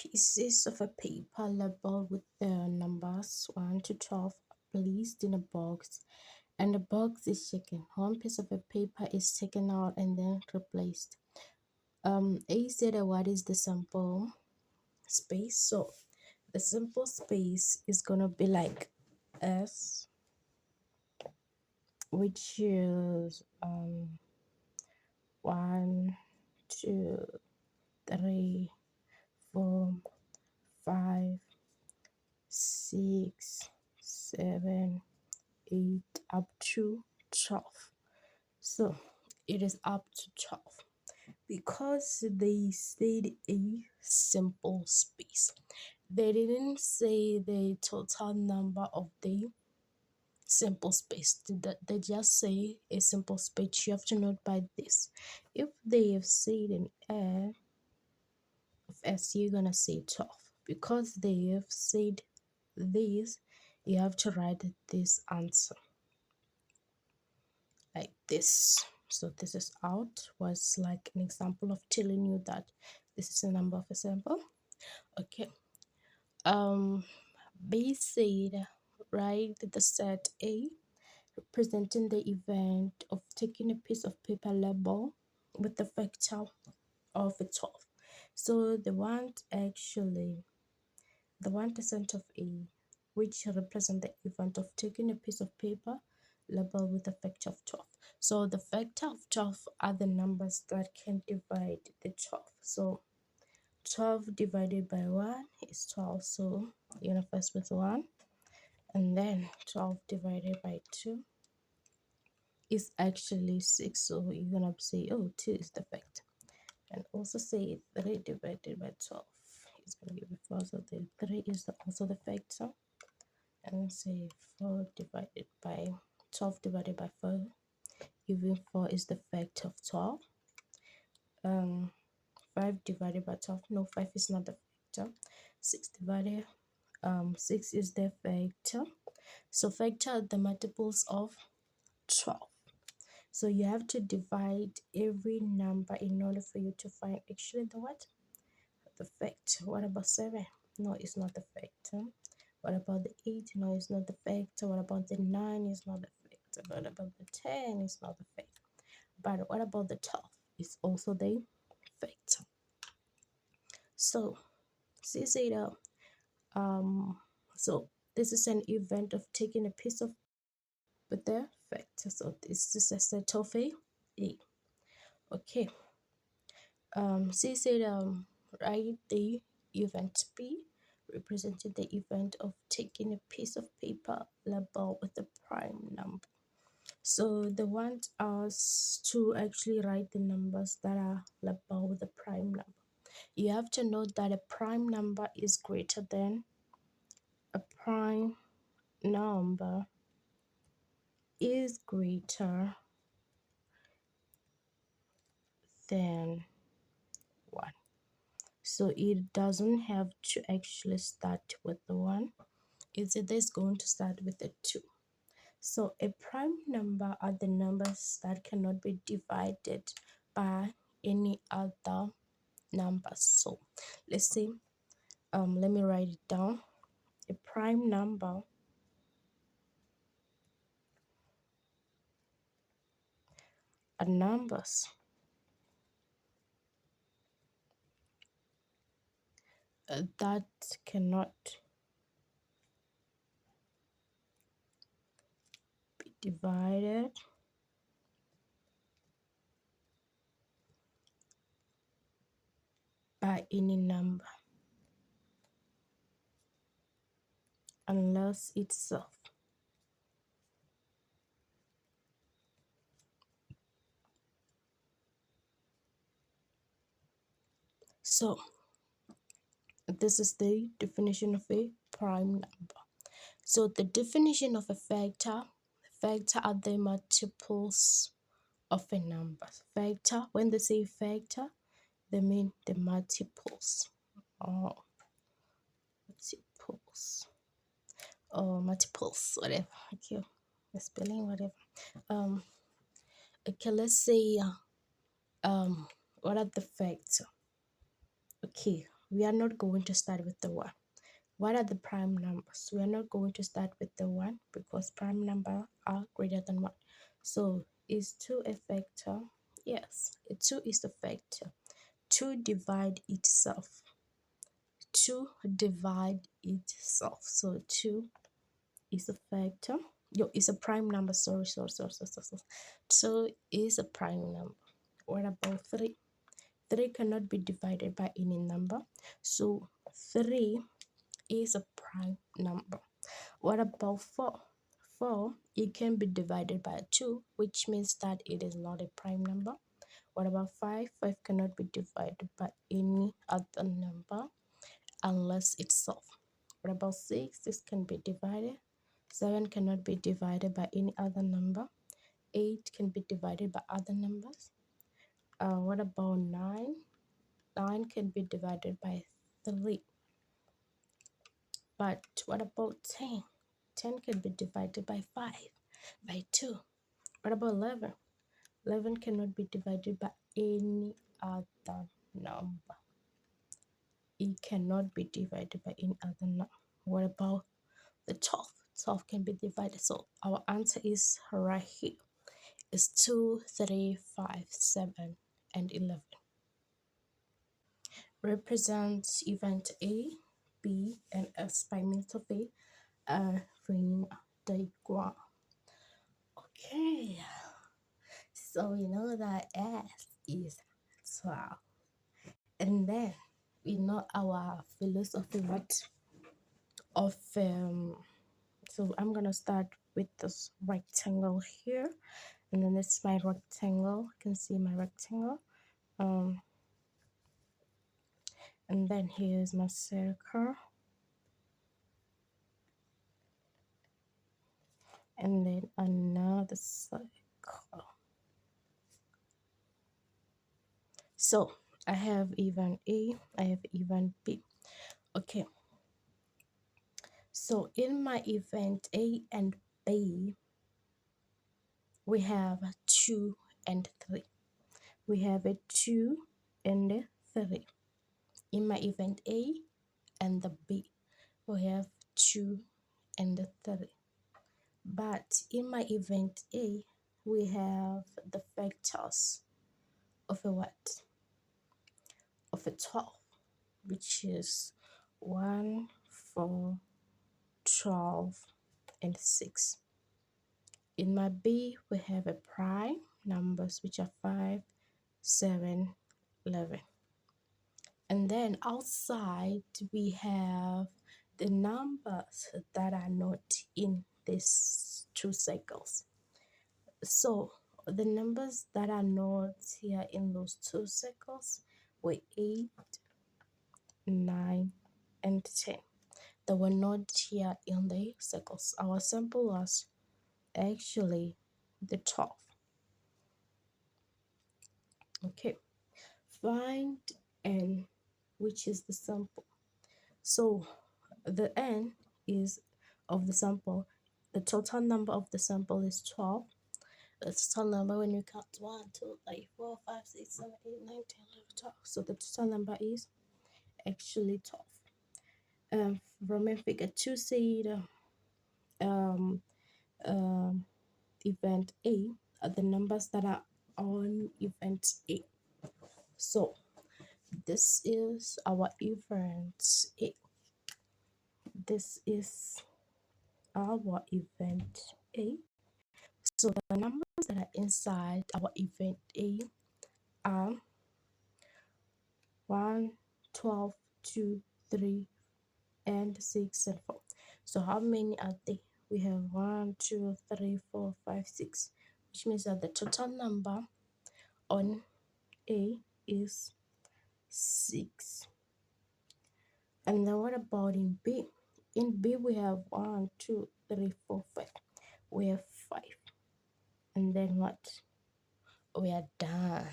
pieces of a paper labeled with the numbers 1 to 12 placed in a box, and the box is shaken. One piece of a paper is taken out and then replaced. A said, what is the sample space? So the sample space is gonna be like S, which is 1, 2, 3, 4, 5, 6, 7, 8, up to 12. So it is up to 12 because they said a simple space. They didn't say the total number of the simple space. They just say a simple space. You have to note by this. If they have said an A of S, you're gonna say 12. Because they have said this, you have to write this answer like this. So this is out was like an example of telling you that this is a number of a sample. Okay. B said write the set A representing the event of taking a piece of paper label with the vector of a 12. So they want actually the 1% of A, which represent the event of taking a piece of paper labeled with a vector of 12. So the vector of 12 are the numbers that can divide the 12. So 12 divided by 1 is 12. So you're gonna first with 1, and then 12 divided by 2 is actually 6. So you're gonna say, oh, 2 is the vector. And also say 3 divided by 12 is gonna give you 4. So the 3 is also the vector. And say 4 divided by 12 divided by 4, giving 4 is the vector of 12. 5 divided by 12, no, 5 is not the vector. 6 divided 6 is the vector. So vector are the multiples of 12. So you have to divide every number in order for you to find actually the what? The vector. What about 7? No, it's not the vector. What about the 8? No, it's not the vector. What about the 9? It's not the vector. What about the 10? It's not the vector. But what about the 12? It's also the vector. So this is so this is an event of taking a piece of with the vector. So this is a set of A. Okay. C said write the event B represented the event of taking a piece of paper labeled with a prime number. So they want us to actually write the numbers that are labeled with a prime number. You have to note that a prime number is greater than a prime number is greater than 1. So it doesn't have to actually start with the 1. It's either going to start with a 2. So a prime number are the numbers that cannot be divided by any other numbers. So let's say let me write it down. A prime number are numbers that cannot be divided by any number unless itself. So this is the definition of a prime number. So the definition of a vector are the multiples of a number. Vector, when they say vector, they mean the multiples or multiples, whatever. Okay, the spelling, whatever. Okay, let's say what are the vector? Okay, we are not going to start with the 1. What are the prime numbers? We are not going to start with the 1 because prime number are greater than 1. So is 2 a factor? Yes, 2 is a factor. 2 divide itself. 2 divide itself. So 2 is a factor. Yo, is a prime number. Sorry. 2 is a prime number. What about 3? 3 cannot be divided by any number. So 3 is a prime number. What about 4? 4, it can be divided by 2, which means that it is not a prime number. What about 5? 5 cannot be divided by any other number unless itself. What about 6? 6 can be divided. 7 cannot be divided by any other number. 8 can be divided by other numbers. What about 9? 9 can be divided by 3. But what about 10? 10 can be divided by 5, by 2. What about 11? 11 cannot be divided by any other number. It cannot be divided by any other number. What about the 12? 12 can be divided. So our answer is right here. It's 2, 3, 5, 7, and 11. Represents event A, B, and S by means of a Venn diagram. Okay, so we know that S is 12. And then we know our philosophy of so I'm gonna start with this rectangle here, and then it's my rectangle. You can see my rectangle. And then here's my circle, and then another circle. So I have event A, I have event B. Okay, so in my event A and B, we have 2 and 3. We have a 2 and a 3. In my event A and the B, we have 2 and a 3. But in my event A, we have the factors of a what? Of a 12, which is 1, 4, 12, and 6. In my B, we have a prime numbers, which are 5, 7, 11. And then outside, we have the numbers that are not in these 2 cycles. So the numbers that are not here in those 2 cycles were 8, 9, and 10. They were not here in the cycles. Our sample was actually the 12. Okay, find n, which is the sample. So the n is of the sample. The total number of the sample is 12. The total number when you count 1, 2, 3, 4, 5, 6, 7, 8, 9, 10, 11, 12. So the total number is actually 12. From figure 2 said um, event A are the numbers that are on event A. So this is our event A. This is our event A. So the numbers that are inside our event A are 1, 12, 2, 3, and 6, and 4. So how many are they? We have 1, 2, 3, 4, 5, 6, which means that the total number on A is 6. And then what about in B? In B we have 1, 2, 3, 4, 5. We have 5. And then what? We are done.